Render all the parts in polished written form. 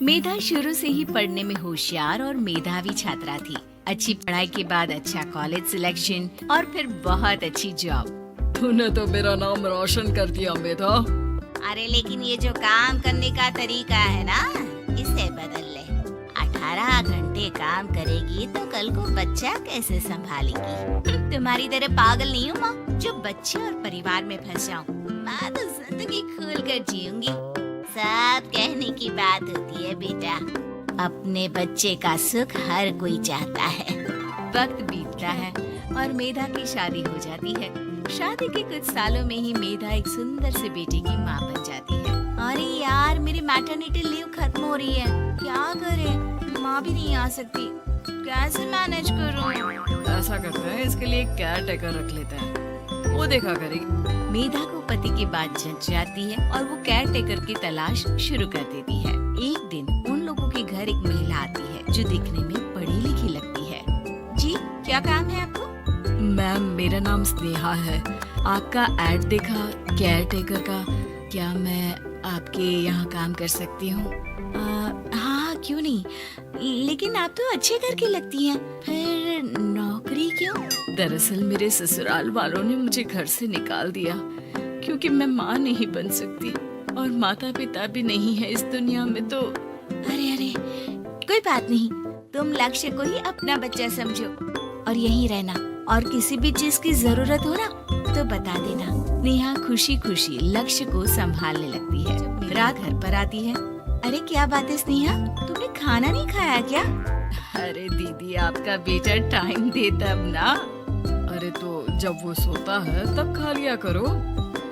मेधा शुरू से ही पढ़ने में होशियार और मेधावी छात्रा थी। अच्छी पढ़ाई के बाद अच्छा कॉलेज सिलेक्शन और फिर बहुत अच्छी जॉब। तूने तो मेरा नाम रोशन कर दिया मेधा। अरे लेकिन ये जो काम करने का तरीका है ना, इसे बदल ले। 18 घंटे काम करेगी तो कल को बच्चा कैसे संभालेगी? तुम्हारी तरह पागल नहीं हूँ माँ जो बच्चे और परिवार में फंस जाऊँ। मैं तो जिंदगी खुल कर जीऊंगी। सब कहने की बात होती है बेटा, अपने बच्चे का सुख हर कोई चाहता है। वक्त बीतता है और मेधा की शादी हो जाती है। शादी के कुछ सालों में ही मेधा एक सुंदर से बेटे की माँ बन जाती है। अरे यार, मेरी मैटरनिटी लीव खत्म हो रही है, क्या करें? माँ भी नहीं आ सकती, कैसे मैनेज करूँ? ऐसा करते हैं, इसके लिए केयर टेकर रख लेते हैं, वो देखा करेगी। मेधा को पति की बात जच जाती है और वो केयर टेकर की तलाश शुरू कर देती है। एक दिन उन लोगों के घर एक महिला आती है जो दिखने में पढ़ी लिखी लगती है। जी, क्या काम है आपको? मैम, मेरा नाम स्नेहा है। आपका एड देखा केयर टेकर का, क्या मैं आपके यहाँ काम कर सकती हूँ? हाँ, क्यों नहीं, लेकिन आप तो अच्छे घर की लगती हैं, फिर नौकरी क्यों? दरअसल मेरे ससुराल वालों ने मुझे घर से निकाल दिया क्योंकि मैं माँ नहीं बन सकती और माता पिता भी नहीं है इस दुनिया में। तो अरे कोई बात नहीं, तुम लक्ष्य को ही अपना बच्चा समझो और यहीं रहना, और किसी भी चीज की जरूरत हो ना तो बता देना। नेहा खुशी खुशी लक्ष्य को संभालने लगती है। रात घर पर आती है। अरे क्या बात है स्नेहा, तुमने खाना नहीं खाया क्या? अरे दीदी, आपका बेटा टाइम दे तब ना। अरे तो जब वो सोता है तब खा लिया करो।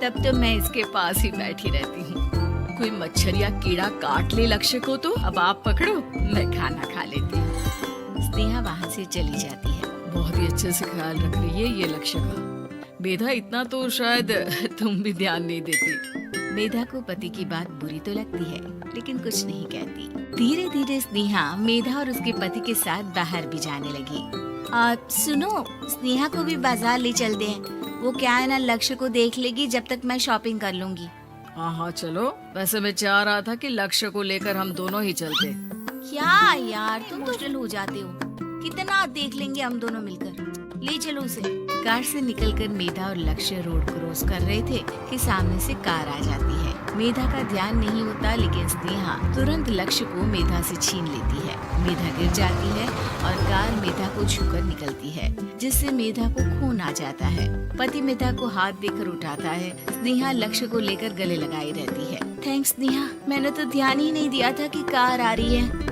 तब तो मैं इसके पास ही बैठी रहती हूँ। कोई मच्छर या कीड़ा काट ले लक्ष्य को तो अब आप पकड़ो, मैं खाना खा लेती हूँ। स्नेहा वहाँ से चली जाती है। बहुत ही अच्छे से ख्याल रख रही है ये लक्ष्य का। मेधा, इतना तो शायद तुम भी ध्यान नहीं देती। मेधा को पति की बात बुरी तो लगती है लेकिन कुछ नहीं कहती। धीरे धीरे स्नेहा मेधा और उसके पति के साथ बाहर भी जाने लगी। सुनो, स्नेहा को भी बाजार ले चलते हैं। वो क्या है ना, लक्ष्य को देख लेगी जब तक मैं शॉपिंग कर लूंगी। हाँ चलो। वैसे मैं चाह रहा था कि लक्ष्य को लेकर हम दोनों ही चलते। क्या यार, तुम तो इमोशनल हो जाते हो। कितना देख लेंगे हम दोनों मिलकर, ले चलो उसे। कार से निकलकर मेधा और लक्ष्य रोड क्रॉस कर रहे थे कि सामने से कार आ जाती है। मेधा का ध्यान नहीं होता लेकिन स्नेहा तुरंत लक्ष्य को मेधा से छीन लेती है। मेधा गिर जाती है और कार मेधा को छूकर निकलती है, जिससे मेधा को खून आ जाता है। पति मेधा को हाथ देकर उठाता है। स्नेहा लक्ष्य को लेकर गले लगाई रहती है। थैंक्स स्नेहा, मैंने तो ध्यान ही नहीं दिया था कि कार आ रही है।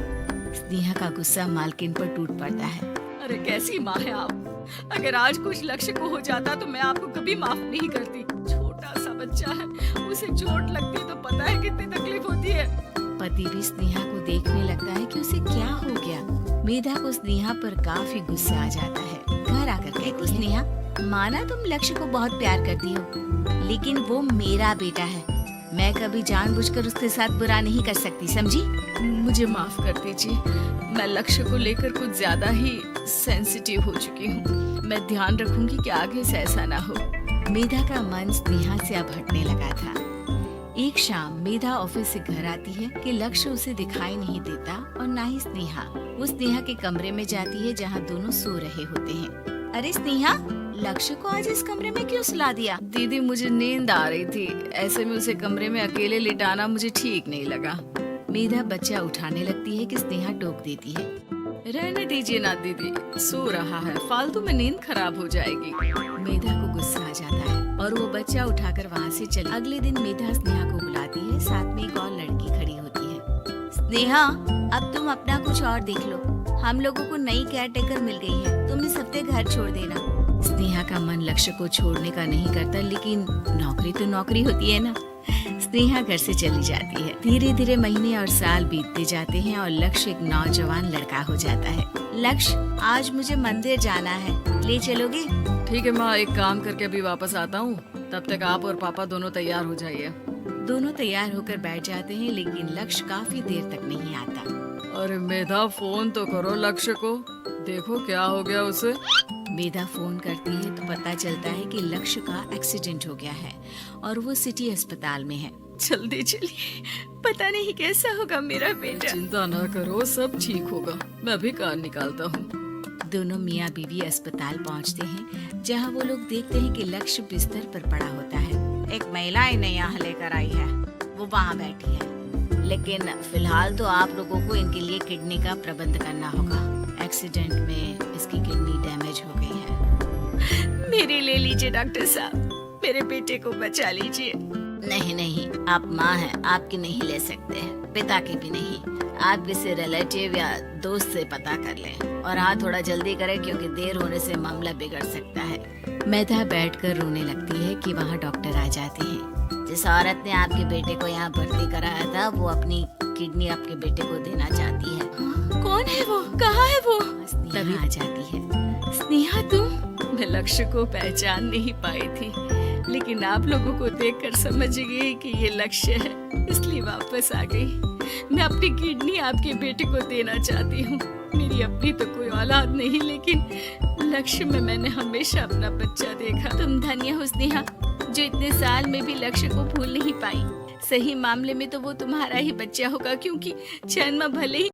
स्नेहा का गुस्सा मालकिन पर टूट पड़ता है। अरे कैसी माँ है आप? अगर आज कुछ लक्ष्य को हो जाता तो मैं आपको कभी माफ नहीं करती। छोटा सा बच्चा है, उसे चोट लगती है तो पता है कितनी तकलीफ होती है। पति भी स्नेहा को देखने लगता है कि उसे क्या हो गया। मेधा को स्नेहा पर काफी गुस्सा आ जाता है। घर आकर कहती है, स्नेहा, माना तुम लक्ष्य को बहुत प्यार करती हो, लेकिन वो मेरा बेटा है। मैं कभी जानबूझकर उसके साथ बुरा नहीं कर सकती, समझी? मुझे माफ कर दीजिए, मैं लक्ष्य को लेकर कुछ ज्यादा ही सेंसिटिव हो चुकी हूँ। मैं ध्यान रखूंगी कि आगे से ऐसा ना हो। मेधा का मन स्नेहा से अब हटने लगा था। एक शाम मेधा ऑफिस से घर आती है कि लक्ष्य उसे दिखाई नहीं देता और ना ही स्नेहा। वो स्नेहा के कमरे में जाती है जहाँ दोनों सो रहे होते हैं। अरे स्नेहा, लक्ष्य को आज इस कमरे में क्यों सुला दिया? दीदी, मुझे नींद आ रही थी, ऐसे में उसे कमरे में अकेले लिटाना मुझे ठीक नहीं लगा। मेधा बच्चा उठाने लगती है कि स्नेहा टोक देती है। रहने दीजिए ना दीदी, सो रहा है, फालतू में नींद खराब हो जाएगी। मेधा को गुस्सा आ जाता है और वो बच्चा उठाकर वहाँ से चली। अगले दिन मेधा स्नेहा को बुलाती है, साथ में एक और लड़की खड़ी होती है। स्नेहा, अब तुम अपना कुछ और देख लो। हम लोगों को नई केयर टेकर मिल गई है, तुम इस हफ्ते घर छोड़ देना। स्नेहा का मन लक्ष्य को छोड़ने का नहीं करता, लेकिन नौकरी तो नौकरी होती है ना। स्नेहा घर से चली जाती है। धीरे धीरे महीने और साल बीतते जाते हैं और लक्ष्य एक नौजवान लड़का हो जाता है। लक्ष्य, आज मुझे मंदिर जाना है, ले चलोगे? ठीक है माँ, एक काम करके अभी वापस आता हूँ, तब तक आप और पापा दोनों तैयार हो जाइए। दोनों तैयार होकर बैठ जाते हैं लेकिन लक्ष्य काफी देर तक नहीं आता। अरे मेधा, फोन तो करो लक्ष्य को, देखो क्या हो गया उसे। मेधा फोन करती है तो पता चलता है कि लक्ष्य का एक्सीडेंट हो गया है और वो सिटी अस्पताल में है। जल्दी चलिए, पता नहीं कैसा होगा मेरा बेटा। चिंता ना करो, सब ठीक होगा। मैं भी कार निकालता हूँ। दोनों मियाँ बीवी अस्पताल पहुँचते हैं, जहाँ वो लोग देखते हैं कि लक्ष्य बिस्तर पर पड़ा होता है। एक महिला इन्हें यहाँ लेकर आई है, वो वहाँ बैठी है। लेकिन फिलहाल तो आप लोगों को इनके लिए किडनी का प्रबंध करना होगा। एक्सीडेंट में इसकी किडनी डैमेज हो गई है। मेरी ले लीजिए डॉक्टर साहब, मेरे बेटे को बचा लीजिए। नहीं नहीं, आप माँ हैं, आपकी नहीं ले सकते, पिता की भी नहीं। आप किसी रिलेटिव या दोस्त से पता कर लें और हाँ थोड़ा जल्दी करें क्योंकि देर होने से मामला बिगड़ सकता है। मेधा बैठकर रोने लगती है कि वहाँ डॉक्टर आ जाते हैं। जिस औरत ने आपके बेटे को यहाँ भर्ती कराया था वो अपनी किडनी आपके बेटे को देना चाहती है। कौन है वो, कहाँ है वो? स्नेहा आ जाती है। स्नेहा तुम? मैं लक्ष्य को पहचान नहीं पाई थी, लेकिन आप लोगों को देखकर समझ गई कि ये लक्ष्य है, इसलिए वापस आ गई। मैं अपनी किडनी आपके बेटे को देना चाहती हूँ। मेरी अपनी तो कोई औलाद नहीं, लेकिन लक्ष्य में मैंने हमेशा अपना बच्चा देखा। तुम धन्य हो स्नेहा, जो इतने साल में भी लक्ष्य को भूल नहीं पाई। सही मामले में तो वो तुम्हारा ही बच्चा होगा, क्योंकि जन्म भले ही